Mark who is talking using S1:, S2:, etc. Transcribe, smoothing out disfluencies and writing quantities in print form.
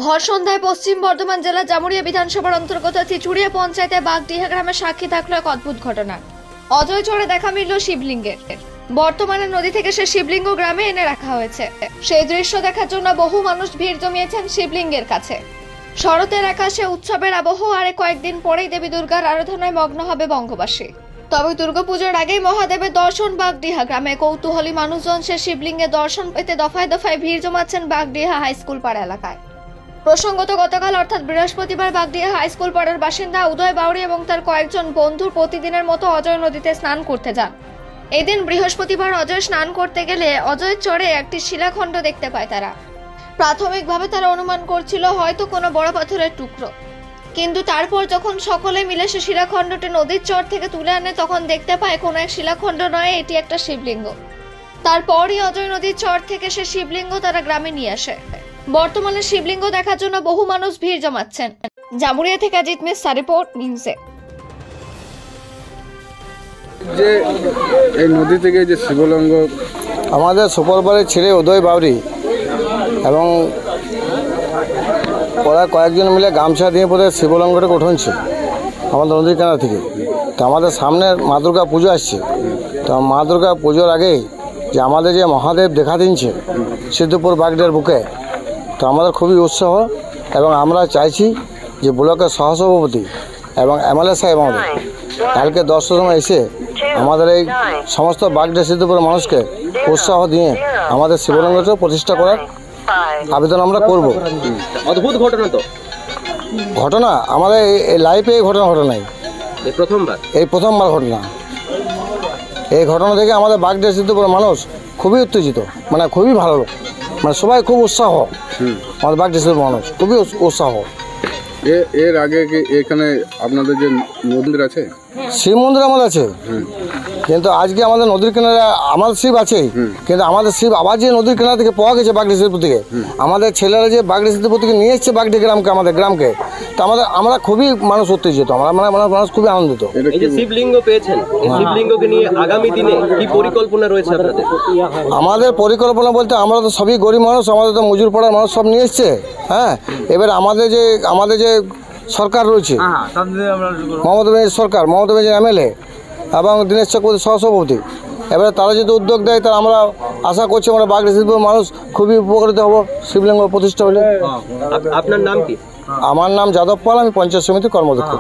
S1: ভর সন্ধ্যায় পশ্চিম বর্ধমান জেলার জামুরিয়া বিধানসভার অন্তর্গত চিচুড়িয়া পঞ্চায়েতে বাগডিহা গ্রামে সাক্ষী থাকলো এক অদ্ভুত ঘটনা। অজয়চরে দেখা মিলল শিবলিঙ্গের। বর্তমানে নদী থেকে সে শিবলিঙ্গ গ্রামে এনে রাখা হয়েছে। সেই দৃশ্য দেখার জন্য বহু মানুষ ভিড় জমিয়েছেন শিবলিঙ্গের কাছে। শরতের আকাশে উৎসবের আবহ, আর কয়েকদিন পরেই দেবী দুর্গার আরাধনায় মগ্ন হবে বঙ্গবাসী। তবে দুর্গাপুজোর আগেই মহাদেবের দর্শন বাগডিহা গ্রামে। কৌতূহলী মানুষজন সে শিবলিঙ্গের দর্শন পেতে দফায় দফায় ভিড় জমাচ্ছেন বাগডিহা হাই স্কুল পাড়া এলাকায়। প্রসঙ্গত গতকাল অর্থাৎ বৃহস্পতিবার বাগডিহা হাই স্কুল পাড়ার বাসিন্দা উদয় বাউরি এবং তার কয়েকজন বন্ধু প্রতিদিনের মতো অজয় নদীতে স্নান করতে যান। এদিন বৃহস্পতিবার অজয় স্নান করতে গেলে অজয়ের চরে একটি শিলাখণ্ড দেখতে পায় তারা। প্রাথমিকভাবে তারা অনুমান করছিল হয়তো কোনো বড় পাথরের টুকরো, কিন্তু তারপর যখন সকলে মিলে সে শিলাখণ্ডটি নদীর চর থেকে তুলে আনে তখন দেখতে পায় কোনো এক শিলাখণ্ড নয়, এটি একটা শিবলিঙ্গ। তারপরই অজয় নদীর চর থেকে সে শিবলিঙ্গ তারা গ্রামে নিয়ে আসে। বর্তমানে শিবলিঙ্গ দেখার জন্য বহু মানুষ ভিড় জমাচ্ছেন। জামুরিয়া থেকে অজিত মিশ্রা, রিপোর্ট নিউজে।
S2: যে এই নদী থেকে যে শিবলিঙ্গ
S3: আমাদের সুপরবাড়ির ছেলে উদয় বাউরি এবং ওরা কয়েকজন মিলে গামছা দিয়ে পরে শিবলিঙ্গটাকে উঠোনছে আমাদের নদীর কিনারা থেকে। তো আমাদের সামনে মা দুর্গা পুজো আসছে, তো মা দুর্গা পুজোর আগেই যে আমাদের যে মহাদেব দেখা দিচ্ছে সিদ্ধপুর বাগডের বুকে, তো আমাদের খুবই উৎসাহ এবং আমরা চাইছি যে ব্লকের সহসভাপতি এবং এমএলএ সাহেব আমাদের কালকে 10টার সময় এসে আমাদের এই সমস্ত বাগডে সিদ্ধপুরের মানুষকে উৎসাহ দিয়ে আমাদের শিবলিঙ্গটা প্রতিষ্ঠা করার আবেদন আমরা করব।
S4: অদ্ভুত ঘটনা তো,
S3: ঘটনা আমাদের এই লাইফে এই ঘটনা নাই, এই প্রথমবার ঘটনা। এই ঘটনা থেকে আমাদের বাগডে সিদ্ধপুরের মানুষ খুবই উত্তেজিত, মানে খুবই ভালো, মানে সবাই খুব উৎসাহ। আমাদের বাগডে সিদ্ধপুরের মানুষ খুবই উৎসাহ।
S2: এর আগে কি এখানে আপনাদের যে মন্দির আছে?
S3: শিব মন্দির আমাদের আছে, কিন্তু আজকে আমাদের নদীর কিনারে আমাদের শিব আছে, কিন্তু আমাদের শিব আবার যে নদীর কিনারা থেকে পাওয়া গেছে বাগডি সিদ্ধপুর থেকে, আমাদের ছেলেরা যে বাগডি সিদ্ধপুর থেকে নিয়ে এসছে বাগডি গ্রামকে, আমাদের গ্রামকে, তো আমরা খুবই মানুষ উত্তেজিত, মানুষ খুবই আনন্দিত।
S4: এই যে শিবলিঙ্গ পেয়েছেন, শিবলিঙ্গকে নিয়ে আগামী দিনে কি পরিকল্পনা রয়েছে আপনাদের?
S3: আমাদের পরিকল্পনা বলতে আমরা তো সবই গরিব মানুষ, আমাদের তো মজুর পাড়ার মানুষ সব নিয়ে এসছে। হ্যাঁ, এবার আমাদের যে সরকার রয়েছে, মমতা ব্যানার্জি সরকার, মমতা ব্যানার্জি এমএলএ এবং দীনেশ চক্রবর্তী সহসভাপতি, এবারে তারা যদি উদ্যোগ দেয় তাহলে আমরা আশা করছি আমরা বাগডি সিদ্ধপুরের মানুষ খুবই উপকৃত হব শিবলিঙ্গ প্রতিষ্ঠা হলে।
S4: আপনার নাম কি?
S3: আমার নাম যাদব পাল, আমি পঞ্চায়েত সমিতির কর্মাধ্যক্ষ।